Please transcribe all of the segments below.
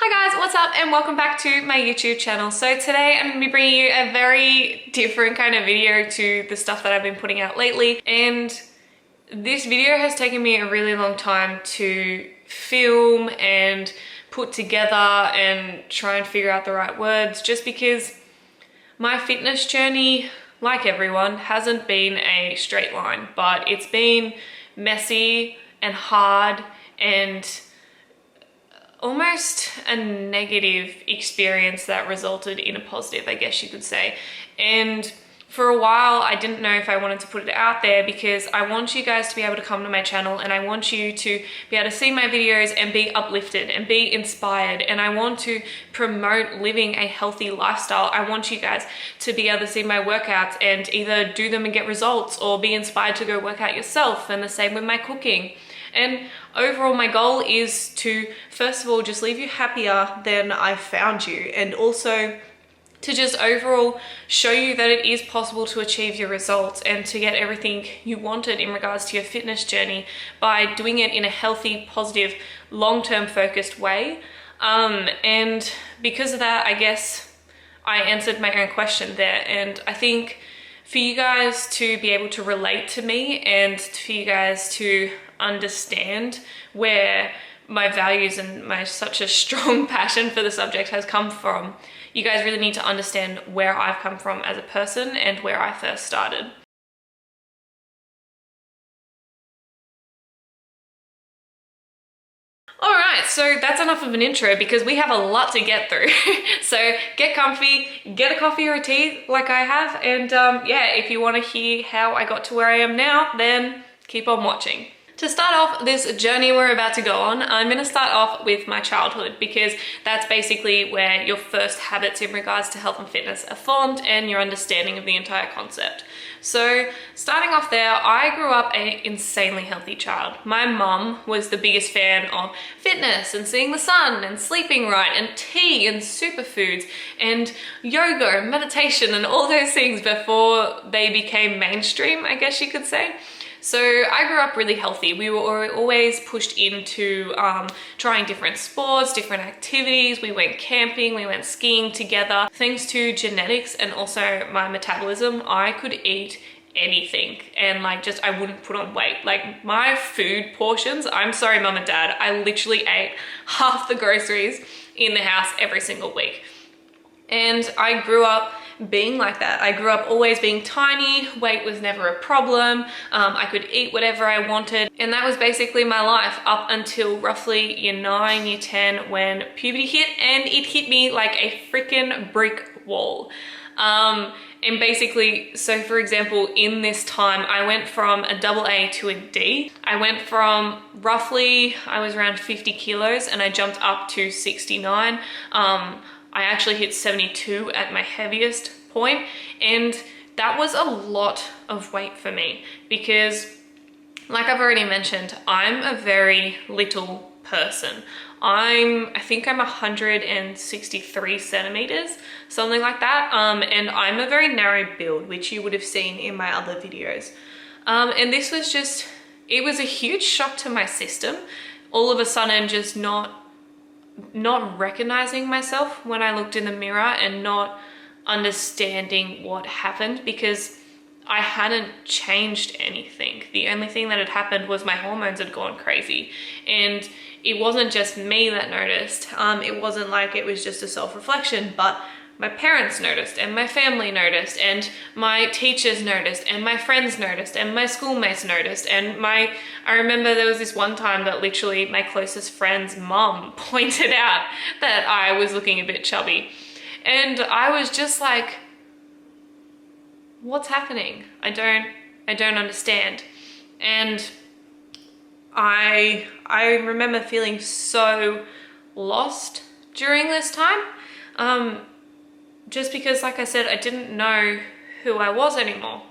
Hi guys, what's up and welcome back to my YouTube channel. So today I'm going to be bringing you a very different kind of video to the stuff that I've been putting out lately, and this video has taken me a really long time to film and put together and try and figure out the right words, just because my fitness journey, like everyone, hasn't been a straight line, but it's been messy and hard and almost a negative experience that resulted in a positive, I guess you could say. And for a while, I didn't know if I wanted to put it out there because I want you guys to be able to come to my channel and I want you to be able to see my videos and be uplifted and be inspired. And I want to promote living a healthy lifestyle. I want you guys to be able to see my workouts and either do them and get results or be inspired to go work out yourself. And the same with my cooking. And overall, my goal is to, first of all, just leave you happier than I found you, and also to just overall show you that it is possible to achieve your results and to get everything you wanted in regards to your fitness journey by doing it in a healthy, positive, long-term focused way. And because of that, I guess I answered my own question there. And I think for you guys to be able to relate to me and for you guys to understand where my values and my such a strong passion for the subject has come from, you guys really need to understand where I've come from as a person and where I first started. Alright, so that's enough of an intro because we have a lot to get through. So get comfy, get a coffee or a tea like I have, and yeah, if you want to hear how I got to where I am now, then keep on watching. To start off this journey we're about to go on, I'm going to start off with my childhood because that's basically where your first habits in regards to health and fitness are formed and your understanding of the entire concept. So starting off there, I grew up an insanely healthy child. My mum was the biggest fan of fitness and seeing the sun and sleeping right and tea and superfoods and yoga and meditation and all those things before they became mainstream, I guess you could say. So I grew up really healthy. We were always pushed into trying different sports, different activities. We went camping, we went skiing together. Thanks to genetics and also my metabolism, I could eat anything and I wouldn't put on weight. Like my food portions, I'm sorry mum and dad, I literally ate half the groceries in the house every single week. And I grew up being like that. I grew up always being tiny, weight was never a problem, I could eat whatever I wanted, and that was basically my life up until roughly year 9, year 10 when puberty hit, and it hit me like a freaking brick wall. And basically, so for example, in this time, I went from a AA to a D. I went from roughly, I was around 50 kilos and I jumped up to 69. I actually hit 72 at my heaviest point, and that was a lot of weight for me because, like I've already mentioned, I'm a very little person. I think I'm 163 centimeters, something like that, and I'm a very narrow build, which you would have seen in my other videos. And this was just, it was a huge shock to my system, all of a sudden just not recognizing myself when I looked in the mirror and not understanding what happened because I hadn't changed anything. The only thing that had happened was my hormones had gone crazy, and it wasn't just me that noticed. It wasn't like it was just a self-reflection, but my parents noticed and my family noticed and my teachers noticed and my friends noticed and my schoolmates noticed, and I remember there was this one time that literally my closest friend's mom pointed out that I was looking a bit chubby, and I was just like, what's happening? I don't understand. And I remember feeling so lost during this time. Just because, like I said, I didn't know who I was anymore.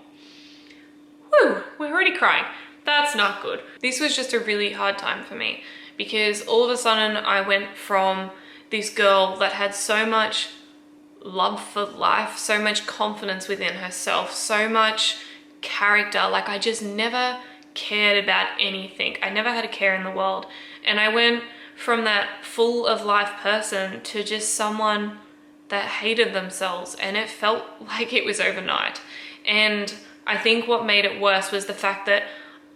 Whew, we're already crying. That's not good. This was just a really hard time for me because all of a sudden I went from this girl that had so much love for life, so much confidence within herself, so much character. Like I just never cared about anything. I never had a care in the world. And I went from that full of life person to just someone that hated themselves, and it felt like it was overnight. And I think what made it worse was the fact that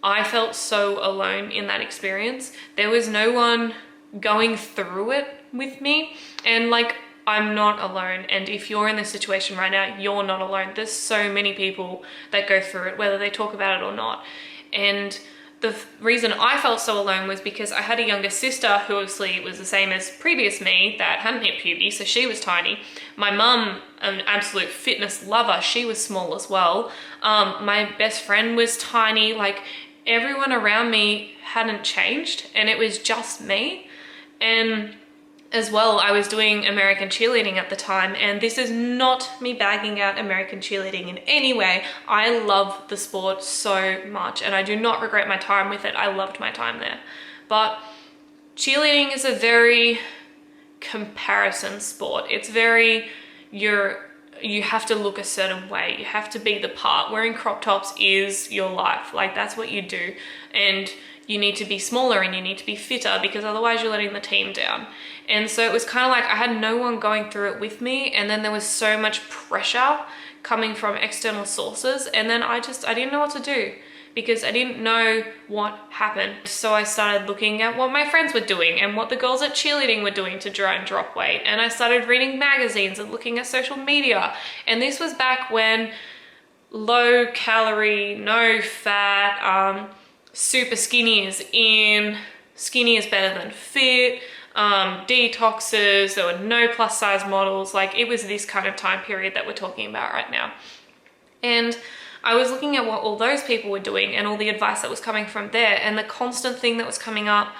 I felt so alone in that experience. There was no one going through it with me, and like, I'm not alone. And if you're in this situation right now, you're not alone. There's so many people that go through it, whether they talk about it or not. And the reason I felt so alone was because I had a younger sister who obviously was the same as previous me that hadn't hit puberty, so she was tiny. My mum, an absolute fitness lover, she was small as well. My best friend was tiny. Like, everyone around me hadn't changed, and it was just me. And as well, I was doing American cheerleading at the time, and this is not me bagging out American cheerleading in any way. I love the sport so much, and I do not regret my time with it. I loved my time there. But cheerleading is a very comparison sport. It's very, you have to look a certain way. You have to be the part. Wearing crop tops is your life. Like, that's what you do. And you need to be smaller and you need to be fitter, because otherwise you're letting the team down. And so it was kind of like I had no one going through it with me, and then there was so much pressure coming from external sources, and then I didn't know what to do, because I didn't know what happened. So I started looking at what my friends were doing and what the girls at cheerleading were doing to try and drop weight. And I started reading magazines and looking at social media. And this was back when low calorie, no fat, super skinny is in, skinny is better than fit, detoxes, there were no plus size models. Like, it was this kind of time period that we're talking about right now. And I was looking at what all those people were doing and all the advice that was coming from there, and the constant thing that was coming up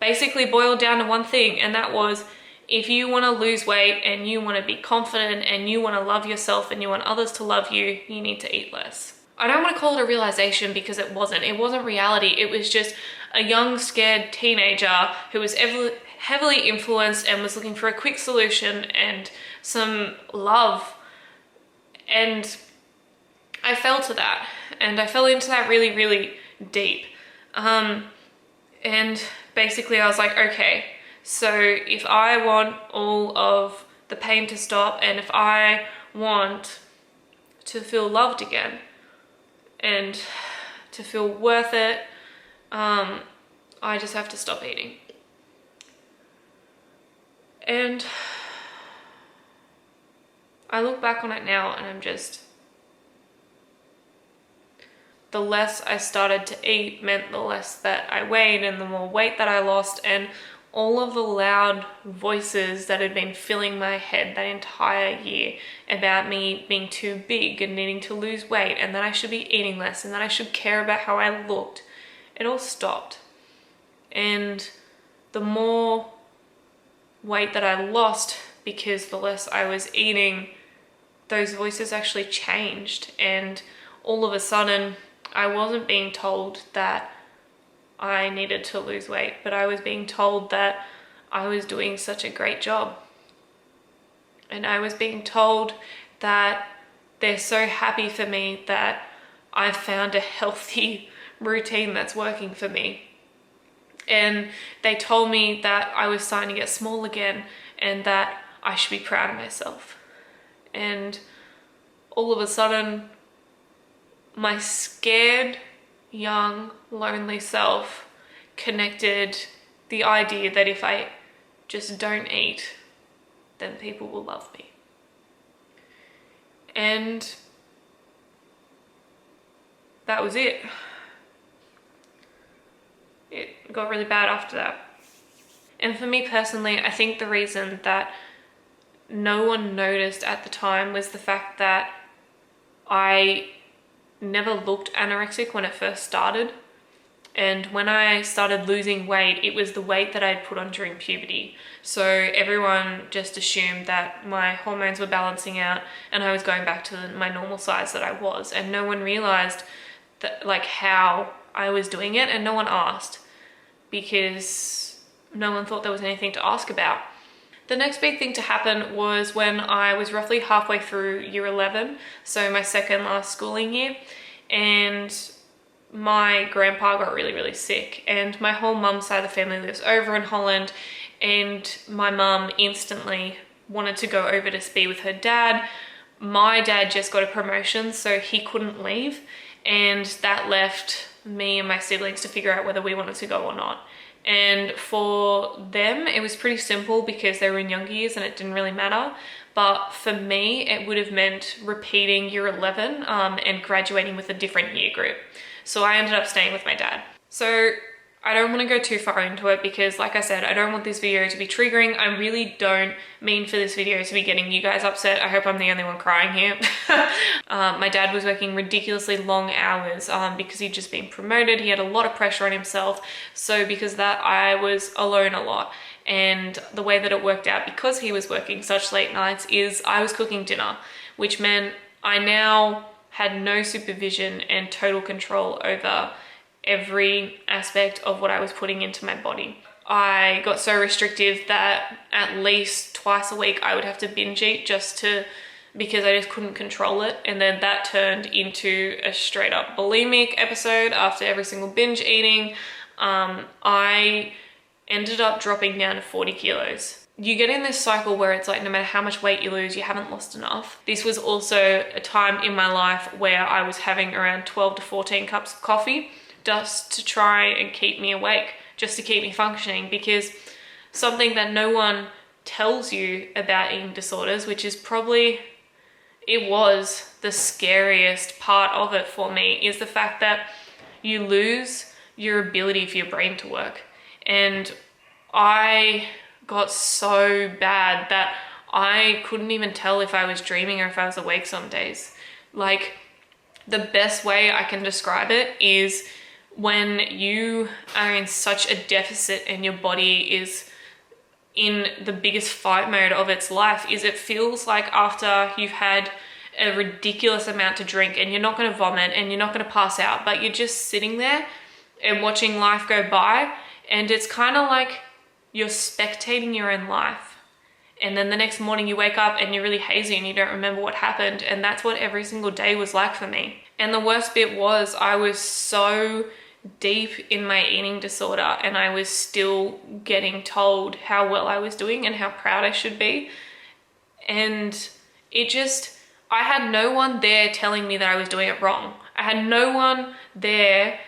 basically boiled down to one thing, and that was, if you want to lose weight and you want to be confident and you want to love yourself and you want others to love you, you need to eat less. I don't want to call it a realization, because it wasn't reality. It was just a young, scared teenager who was heavily influenced and was looking for a quick solution and some love. And I fell to that, and I fell into that really, really deep. And basically I was like, okay, so if I want all of the pain to stop, and if I want to feel loved again and to feel worth it, I just have to stop eating. And I look back on it now, and I'm just, the less I started to eat meant the less that I weighed and the more weight that I lost, and all of the loud voices that had been filling my head that entire year about me being too big and needing to lose weight, and that I should be eating less, and that I should care about how I looked, it all stopped. And the more weight that I lost, because the less I was eating, those voices actually changed. And all of a sudden, I wasn't being told that I needed to lose weight, but I was being told that I was doing such a great job. And I was being told that they're so happy for me that I've found a healthy routine that's working for me. And they told me that I was starting to get small again, and that I should be proud of myself. And all of a sudden, my scared, young, lonely self connected the idea that if I just don't eat, then people will love me. And that was it. It got really bad after that. And for me personally, I think the reason that no one noticed at the time was the fact that I never looked anorexic when it first started. And when I started losing weight, it was the weight that I'd put on during puberty. So everyone just assumed that my hormones were balancing out and I was going back to my normal size that I was. And no one realized that, like, how I was doing it, and no one asked, because no one thought there was anything to ask about. The next big thing to happen was when I was roughly halfway through year 11, so my second last schooling year, and my grandpa got really sick, and my whole mum's side of the family lives over in Holland, and my mum instantly wanted to go over to be with her dad. My dad just got a promotion, so he couldn't leave, and that left me and my siblings to figure out whether we wanted to go or not. And for them, it was pretty simple because they were in younger years and it didn't really matter. But for me, it would have meant repeating year 11 and graduating with a different year group. So I ended up staying with my dad. So I don't want to go too far into it because, like I said, I don't want this video to be triggering. I really don't mean for this video to be getting you guys upset. I hope I'm the only one crying here. My dad was working ridiculously long hours because he'd just been promoted. He had a lot of pressure on himself. So because of that, I was alone a lot. And the way that it worked out, because he was working such late nights, is I was cooking dinner, which meant I now had no supervision and total control over every aspect of what I was putting into my body. I got so restrictive that at least twice a week I would have to binge eat because I just couldn't control it. And then that turned into a straight up bulimic episode after every single binge eating. I ended up dropping down to 40 kilos. You get in this cycle where it's like no matter how much weight you lose, you haven't lost enough. This was also a time in my life where I was having around 12 to 14 cups of coffee just to try and keep me awake, just to keep me functioning, because something that no one tells you about eating disorders, which is probably, it was the scariest part of it for me, is the fact that you lose your ability for your brain to work. And I got so bad that I couldn't even tell if I was dreaming or if I was awake some days. Like, the best way I can describe it is when you are in such a deficit and your body is in the biggest fight mode of its life, is it feels like after you've had a ridiculous amount to drink and you're not going to vomit and you're not going to pass out, but you're just sitting there and watching life go by, and it's kind of like you're spectating your own life. And then the next morning you wake up and you're really hazy and you don't remember what happened. And that's what every single day was like for me. And the worst bit was I was so deep in my eating disorder and I was still getting told how well I was doing and how proud I should be. And I had no one there telling me that I was doing it wrong. I had no one there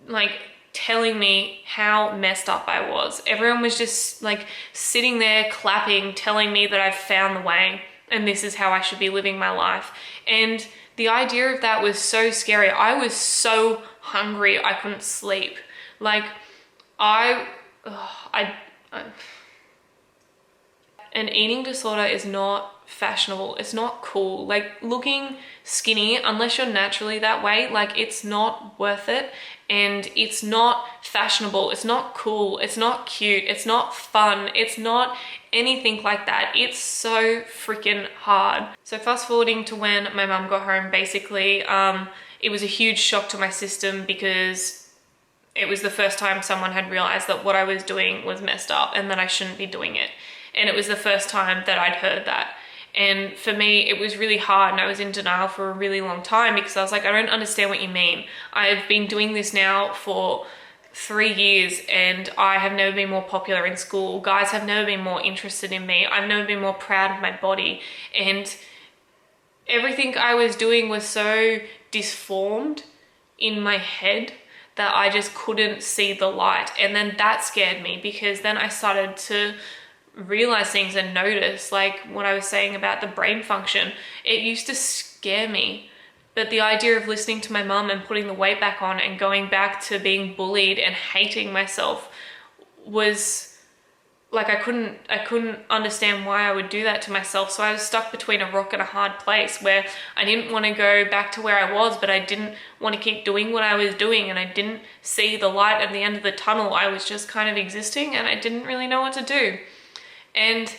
like telling me how messed up I was. Everyone was just like sitting there clapping, telling me that I've found the way and this is how I should be living my life. And the idea of that was so scary. I was so hungry, I couldn't sleep. Like, an eating disorder is not fashionable. It's not cool. Like, looking skinny, unless you're naturally that way, like, it's not worth it. And it's not fashionable. It's not cool. It's not cute. It's not fun. It's not anything like that. It's so freaking hard. So fast forwarding to when my mum got home, basically, it was a huge shock to my system because it was the first time someone had realized that what I was doing was messed up and that I shouldn't be doing it. And it was the first time that I'd heard that. And for me, it was really hard and I was in denial for a really long time because I was like, I don't understand what you mean. I've been doing this now for 3 years and I have never been more popular in school. Guys have never been more interested in me. I've never been more proud of my body. And everything I was doing was so disformed in my head that I just couldn't see the light. And then that scared me because then I started to realize things and notice, like what I was saying about the brain function. It used to scare me, but the idea of listening to my mum and putting the weight back on and going back to being bullied and hating myself was like, I couldn't understand why I would do that to myself. So I was stuck between a rock and a hard place where I didn't want to go back to where I was, but I didn't want to keep doing what I was doing, and I didn't see the light at the end of the tunnel. I was just kind of existing and I didn't really know what to do. And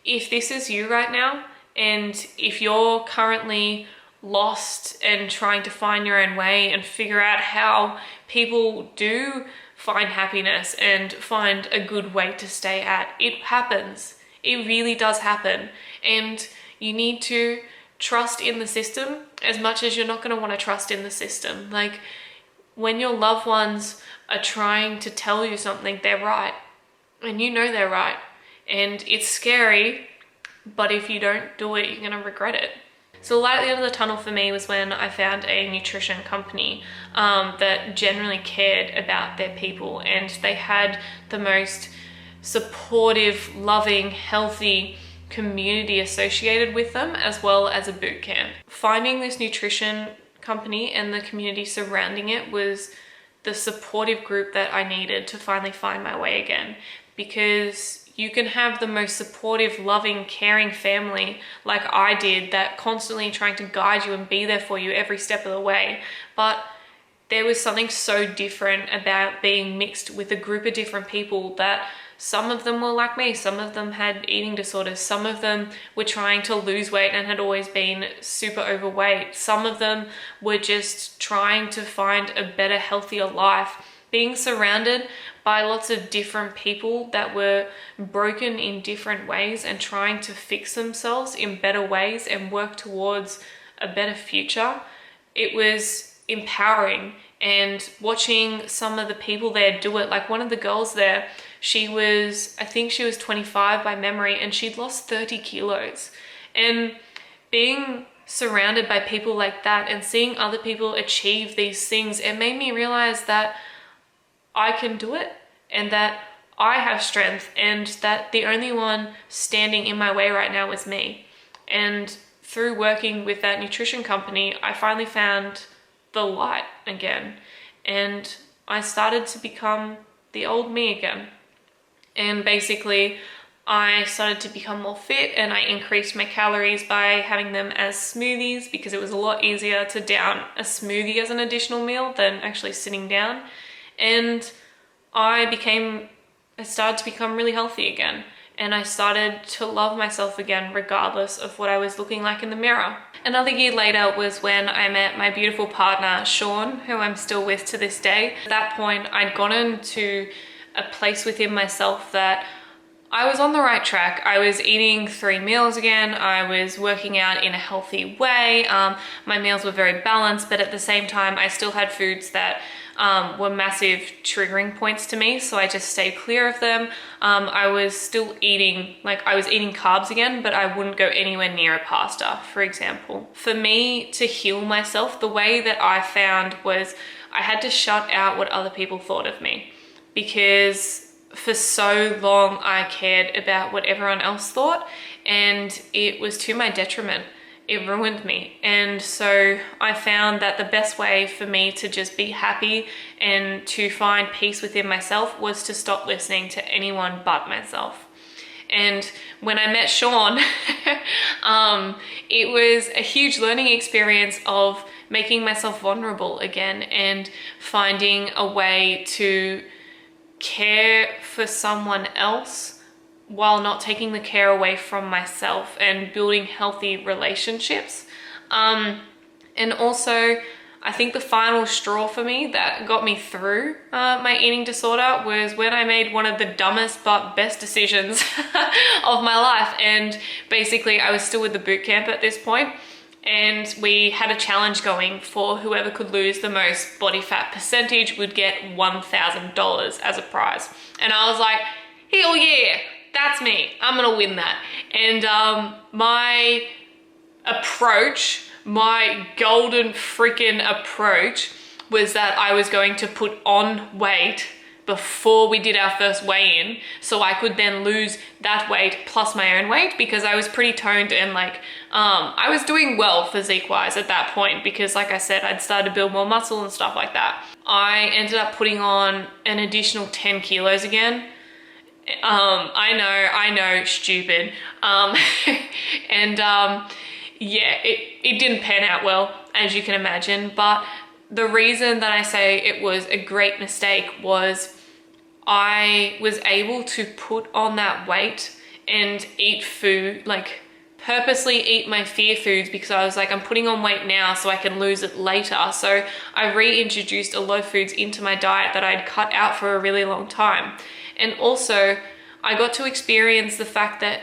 if this is you right now, and if you're currently lost and trying to find your own way and figure out how people do find happiness and find a good way to stay at, it happens. It really does happen. And you need to trust in the system as much as you're not going to want to trust in the system. Like, when your loved ones are trying to tell you something, they're right. And you know they're right. And it's scary, but if you don't do it, you're gonna regret it. So the light at the end of the tunnel for me was when I found a nutrition company that genuinely cared about their people, and they had the most supportive, loving, healthy community associated with them, as well as a boot camp. Finding this nutrition company and the community surrounding it was the supportive group that I needed to finally find my way again, because you can have the most supportive, loving, caring family like I did, that constantly trying to guide you and be there for you every step of the way. But there was something so different about being mixed with a group of different people, that some of them were like me, some of them had eating disorders, some of them were trying to lose weight and had always been super overweight, some of them were just trying to find a better, healthier life. Being surrounded by lots of different people that were broken in different ways and trying to fix themselves in better ways and work towards a better future, it was empowering. And watching some of the people there do it, like one of the girls there, I think she was 25 by memory, and she'd lost 30 kilos. And being surrounded by people like that and seeing other people achieve these things, it made me realize that I can do it, and that I have strength, and that the only one standing in my way right now is me. And through working with that nutrition company, I finally found the light again, and I started to become the old me again. And basically I started to become more fit, and I increased my calories by having them as smoothies, because it was a lot easier to down a smoothie as an additional meal than actually sitting down. And I started to become really healthy again, and I started to love myself again regardless of what I was looking like in the mirror. Another year later was when I met my beautiful partner, Sean, who I'm still with to this day. At that point, I'd gotten to a place within myself that I was on the right track. I was eating 3 meals again. I was working out in a healthy way. My meals were very balanced, but at the same time, I still had foods that were massive triggering points to me, so I just stayed clear of them. I was still eating, I was eating carbs again, but I wouldn't go anywhere near a pasta, for example. For me to heal myself, the way that I found was I had to shut out what other people thought of me, because for so long I cared about what everyone else thought, and it was to my detriment. It ruined me. And so I found that the best way for me to just be happy and to find peace within myself was to stop listening to anyone but myself. And when I met Sean, it was a huge learning experience of making myself vulnerable again, and finding a way to care for someone else while not taking the care away from myself, and building healthy relationships. And also, I think the final straw for me that got me through my eating disorder was when I made one of the dumbest but best decisions of my life. And basically, I was still with the boot camp at this point, and we had a challenge going for whoever could lose the most body fat percentage would get $1,000 as a prize. And I was like, hell yeah, that's me. I'm gonna win that. And my approach, my golden freaking approach, was that I was going to put on weight before we did our first weigh-in, so I could then lose that weight plus my own weight, because I was pretty toned and I was doing well physique-wise at that point, because like I said, I'd started to build more muscle and stuff like that. I ended up putting on an additional 10 kilos again. I know, stupid. Yeah, it didn't pan out well, as you can imagine, but the reason that I say it was a great mistake was I was able to put on that weight and eat food, purposely eat my fear foods, because I was like, I'm putting on weight now so I can lose it later. So I reintroduced a lot of foods into my diet that I'd cut out for a really long time. And also, I got to experience the fact that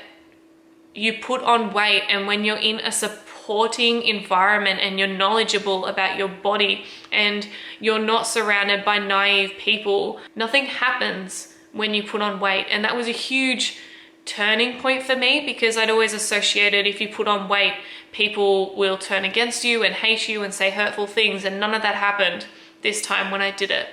you put on weight, and when you're in a supportive supporting environment and you're knowledgeable about your body and you're not surrounded by naive people, nothing happens when you put on weight. And that was a huge turning point for me, because I'd always associated if you put on weight, people will turn against you and hate you and say hurtful things, and none of that happened this time when I did it.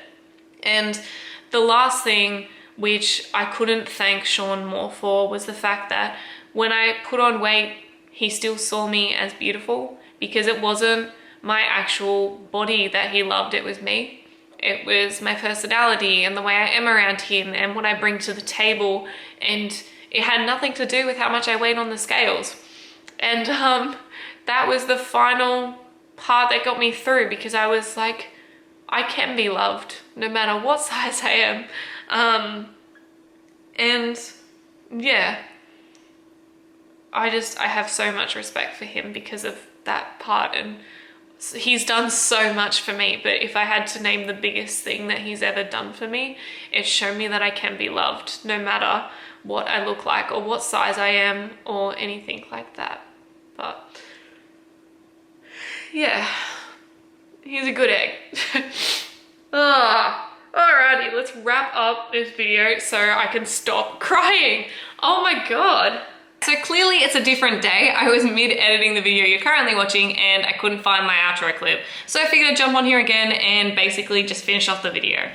And the last thing, which I couldn't thank Sean more for, was the fact that when I put on weight, he still saw me as beautiful, because it wasn't my actual body that he loved, it was me. It was my personality and the way I am around him and what I bring to the table, and it had nothing to do with how much I weighed on the scales. And that was the final part that got me through, because I was like, I can be loved no matter what size I am. And yeah, I have so much respect for him because of that part, and he's done so much for me. But if I had to name the biggest thing that he's ever done for me, it's shown me that I can be loved no matter what I look like or what size I am or anything like that. But yeah, he's a good egg. Alrighty, let's wrap up this video so I can stop crying. Oh my God. So clearly it's a different day. I was mid-editing the video you're currently watching and I couldn't find my outro clip. So I figured I'd jump on here again and basically just finish off the video.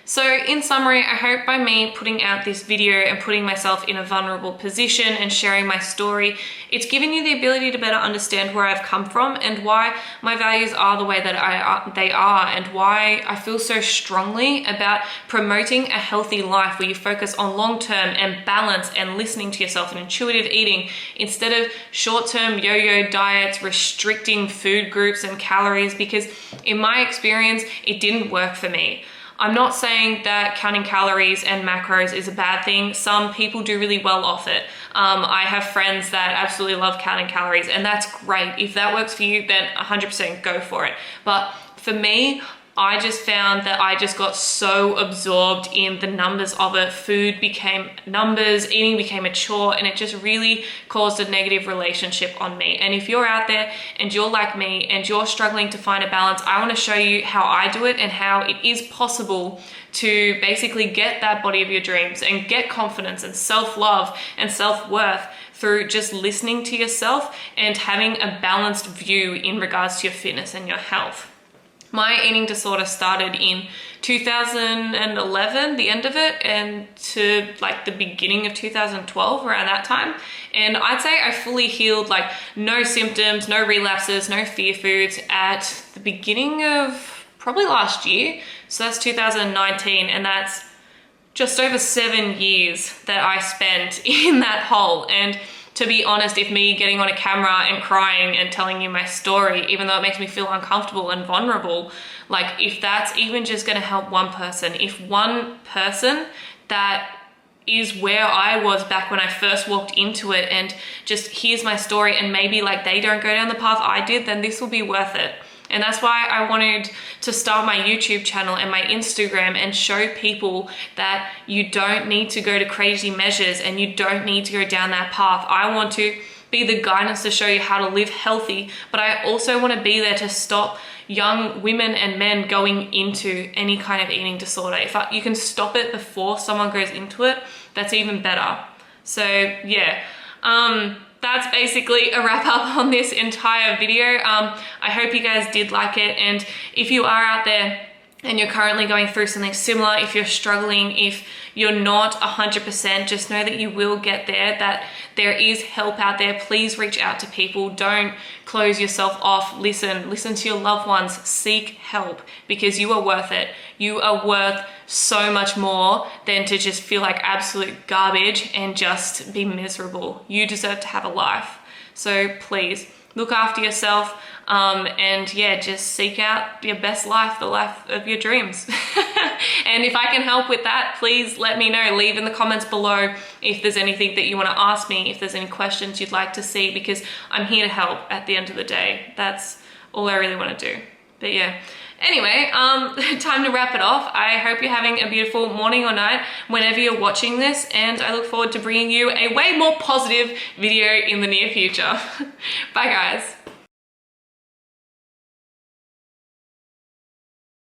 So in summary, I hope by me putting out this video and putting myself in a vulnerable position and sharing my story, it's given you the ability to better understand where I've come from and why my values are the way that they are, and why I feel so strongly about promoting a healthy life where you focus on long-term and balance and listening to yourself and intuitive eating instead of short-term yo-yo diets, restricting food groups and calories, because in my experience, it didn't work for me. I'm not saying that counting calories and macros is a bad thing. Some people do really well off it. I have friends that absolutely love counting calories, and that's great. If that works for you, then 100% go for it. But for me, I just found that I just got so absorbed in the numbers of it. Food became numbers, eating became a chore, and it just really caused a negative relationship on me. And if you're out there and you're like me and you're struggling to find a balance, I want to show you how I do it and how it is possible to basically get that body of your dreams and get confidence and self-love and self-worth through just listening to yourself and having a balanced view in regards to your fitness and your health. My eating disorder started in 2011, the end of it, and to like the beginning of 2012, around that time. And I'd say I fully healed, like no symptoms, no relapses, no fear foods at the beginning of probably last year. So that's 2019, and that's just over 7 years that I spent in that hole. And to be honest, if me getting on a camera and crying and telling you my story, even though it makes me feel uncomfortable and vulnerable, like if that's even just gonna help one person, if one person that is where I was back when I first walked into it and just hears my story and maybe like they don't go down the path I did, then this will be worth it. And that's why I wanted to start my YouTube channel and my Instagram and show people that you don't need to go to crazy measures and you don't need to go down that path. I want to be the guidance to show you how to live healthy, but I also want to be there to stop young women and men going into any kind of eating disorder. If you can stop it before someone goes into it, that's even better. So yeah, that's basically a wrap up on this entire video. I hope you guys did like it, and if you are out there and you're currently going through something similar, if you're struggling, if you're not 100%, just know that you will get there, that there is help out there. Please reach out to people. Don't close yourself off. Listen to your loved ones. Seek help, because you are worth it. You are worth so much more than to just feel like absolute garbage and just be miserable. You deserve to have a life. So please look after yourself, and yeah, just seek out your best life, the life of your dreams. And if I can help with that, please let me know. Leave in the comments below if there's anything that you want to ask me, if there's any questions you'd like to see, because I'm here to help at the end of the day. That's all I really want to do. But yeah, anyway, time to wrap it off. I hope you're having a beautiful morning or night whenever you're watching this, and I look forward to bringing you a way more positive video in the near future. Bye guys.